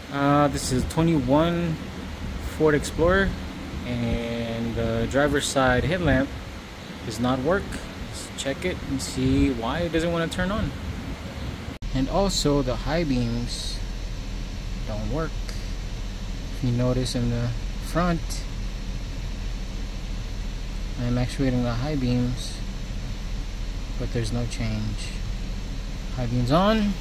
This is a 21 Ford Explorer, and the driver's side headlamp does not work. Let's check it and see why it doesn't want to turn on. And also the high beams don't work. If you notice in the front, I'm actuating the high beams, but there's no change. High beams on.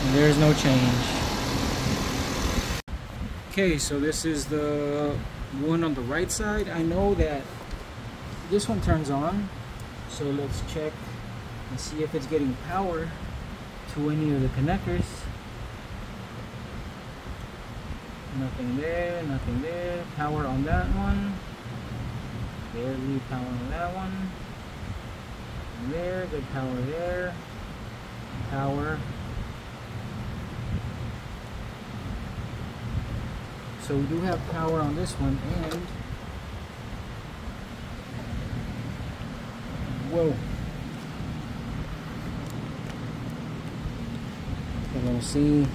And there's no change. Okay, so this is the one on the right side. I know that this one turns on, so let's check and see if it's getting power to any of the connectors. Nothing there, nothing there. Power on that one. Barely power on that one. And there, good power there. Power. So we do have power on this one, and whoa. We're gonna see.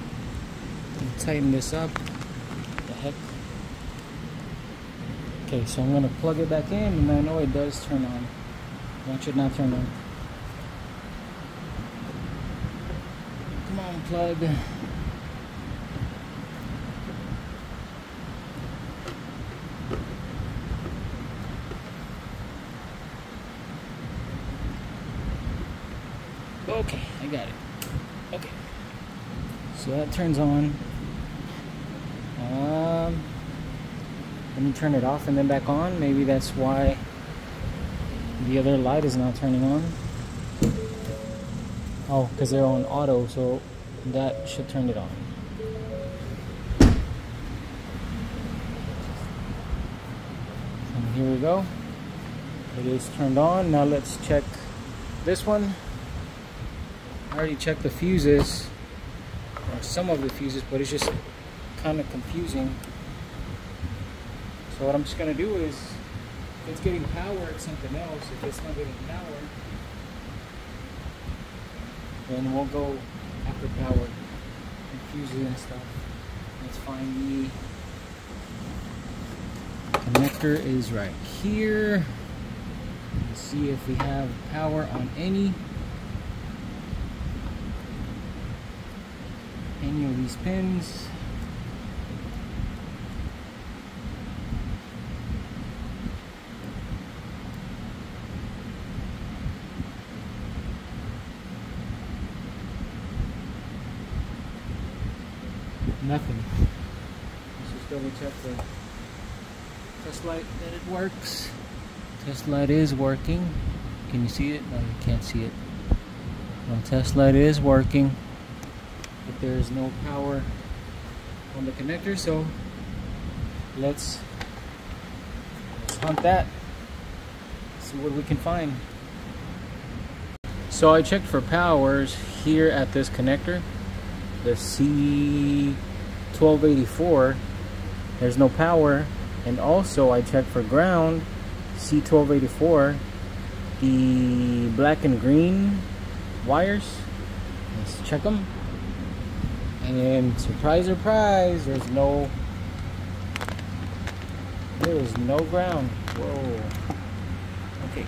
Tighten this up. The heck. Okay, so I'm gonna plug it back in, and I know it does turn on. Watch it not turn on. Come on, plug. Okay, I got it. Okay, so that turns on. Let me turn it off and then back on. Maybe that's why the other light is not turning on. Oh, because they're on auto, so that should turn it on. And here we go. It is turned on. Now let's check this one. I already checked the fuses, or some of the fuses, but it's just kind of confusing. So what I'm just going to do is, if it's getting power, it's something else. If it's not getting power, then we'll go after power and fuses and stuff. Let's find the connector is right here. Let's see if we have power on any of these pins. Nothing. Let's just double check the test light that it works. Test light is working. Can you see it? No, you can't see it. No, test light is working, but there is no power on the connector, so let's hunt that, see what we can find. So I checked for powers here at this connector, the C1284. There's no power. And also I checked for ground, C1284, the black and green wires. Let's check them. And surprise, surprise, there is no ground. Whoa. Okay.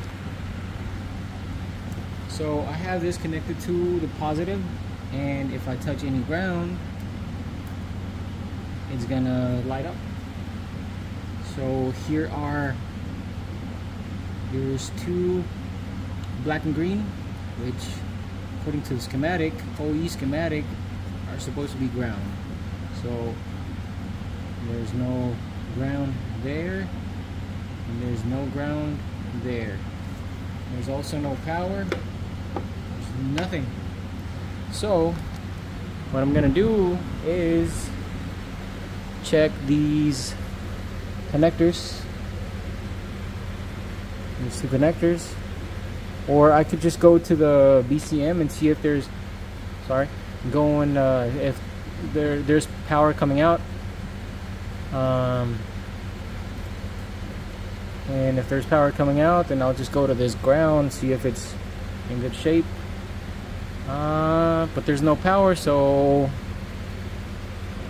So I have this connected to the positive, and if I touch any ground, it's gonna light up. So there's two black and green, which according to the schematic, OE schematic, are supposed to be ground. So there's no ground there, and there's no ground there. There's also no power. There's nothing. So what I'm gonna do is check these connectors, these two connectors, or I could just go to the BCM and see if there's if there's power coming out. and if there's power coming out, then I'll just go to this ground, see if it's in good shape. But there's no power, so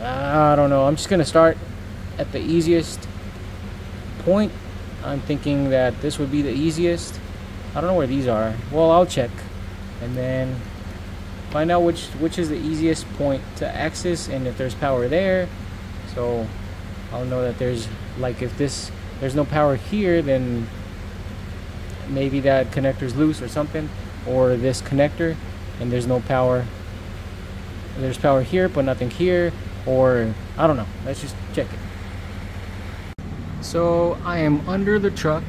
I don't know. I'm just gonna start at the easiest point. I'm thinking that this would be the easiest. I don't know where these are. Well, I'll check and then find out which is the easiest point to access and if there's power there. So I'll know that there's, like, if there's no power here, then maybe that connector's loose or something, or this connector and there's no power. There's power here but nothing here, or I don't know. Let's just check it. So I am under the truck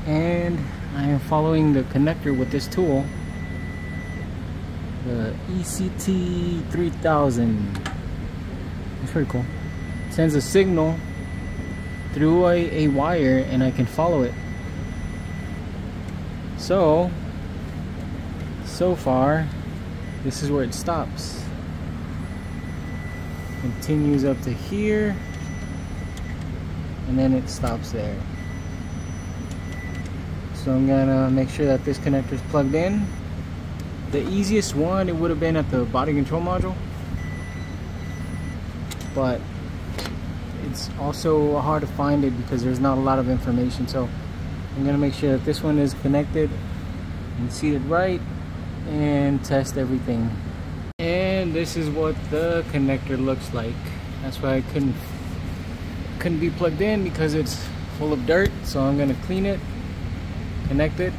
and I am following the connector with this tool, the ECT 3000. It's pretty cool. It sends a signal through a wire and I can follow it. So far this is where it stops. Continues up to here and then it stops there. So I'm gonna make sure that this connector is plugged in. The easiest one, it would have been at the body control module, but it's also hard to find it because there's not a lot of information. So I'm gonna make sure that this one is connected and seated right and test everything. And this is what the connector looks like. That's why I couldn't be plugged in, because it's full of dirt. So I'm gonna clean it, connect it.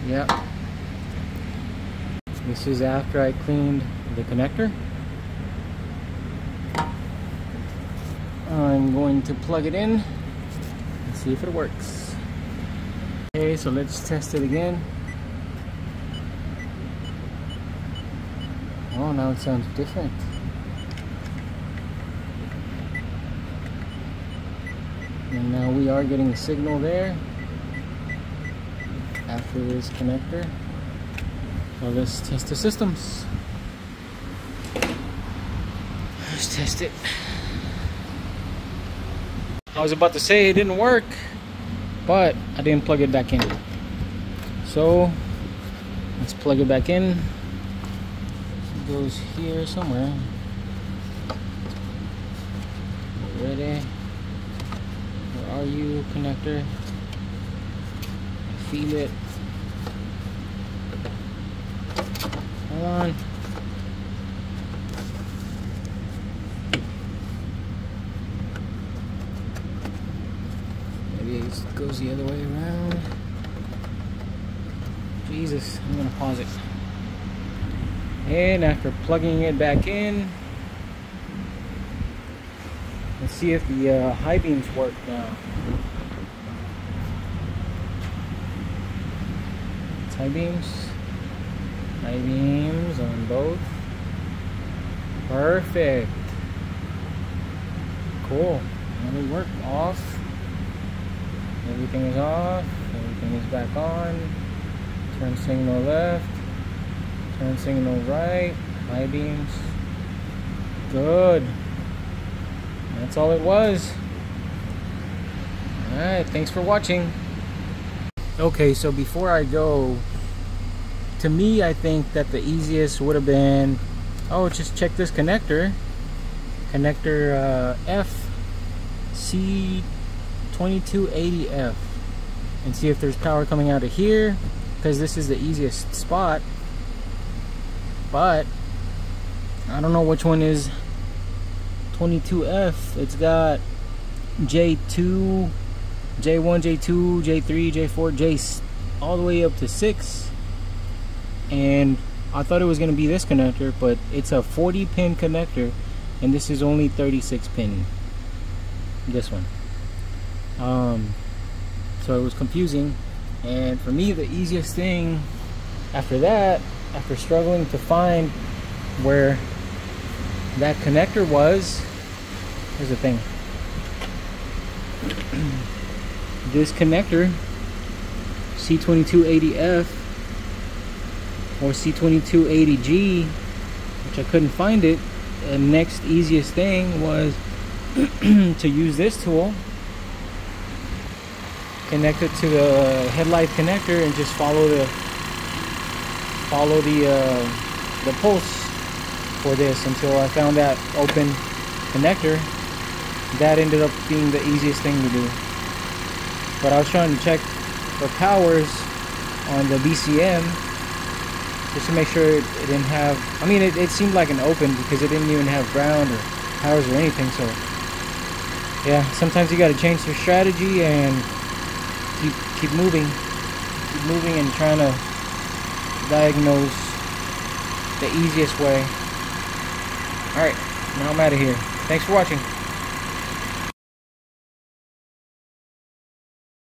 Yeah, this is after I cleaned the connector. I'm going to plug it in and see if it works. Okay, so let's test it again. Oh, now it sounds different. And now we are getting a signal there after this connector. So let's test the systems. Let's test it. I was about to say it didn't work, but I didn't plug it back in. So let's plug it back in. It goes here somewhere. Ready? Where are you, connector? Feel it. Hold on. Maybe it goes the other way around. Jesus, I'm gonna pause it. And after plugging it back in, let's see if the high beams work now. It's high beams. High beams on both. Perfect. Cool. Now they work. Off. Everything is off. Everything is back on. Turn signal left. Turn signal right. High beams. Good. That's all it was. Alright, thanks for watching. Okay, so before I go, to me, I think that the easiest would have been, oh, just check this connector. Connector F, C2280F. And see if there's power coming out of here, because this is the easiest spot. But I don't know which one is 22F. It's got J2, J1, J2, J3, J4, J all the way up to 6. And I thought it was going to be this connector, but it's a 40 pin connector and this is only 36 pin, this one. So it was confusing, and for me the easiest thing after that, after struggling to find where that connector was, here's the thing. This connector, C2280F or C2280G, which I couldn't find it, the next easiest thing was to use this tool, connect it to the headlight connector, and just follow the pulse for this until I found that open connector. That ended up being the easiest thing to do. But I was trying to check for powers on the BCM just to make sure it didn't have, I mean, it seemed like an open because it didn't even have ground or powers or anything. So yeah, sometimes you got to change your strategy and keep moving and trying to diagnose the easiest way. Alright, now I'm out of here. Thanks for watching.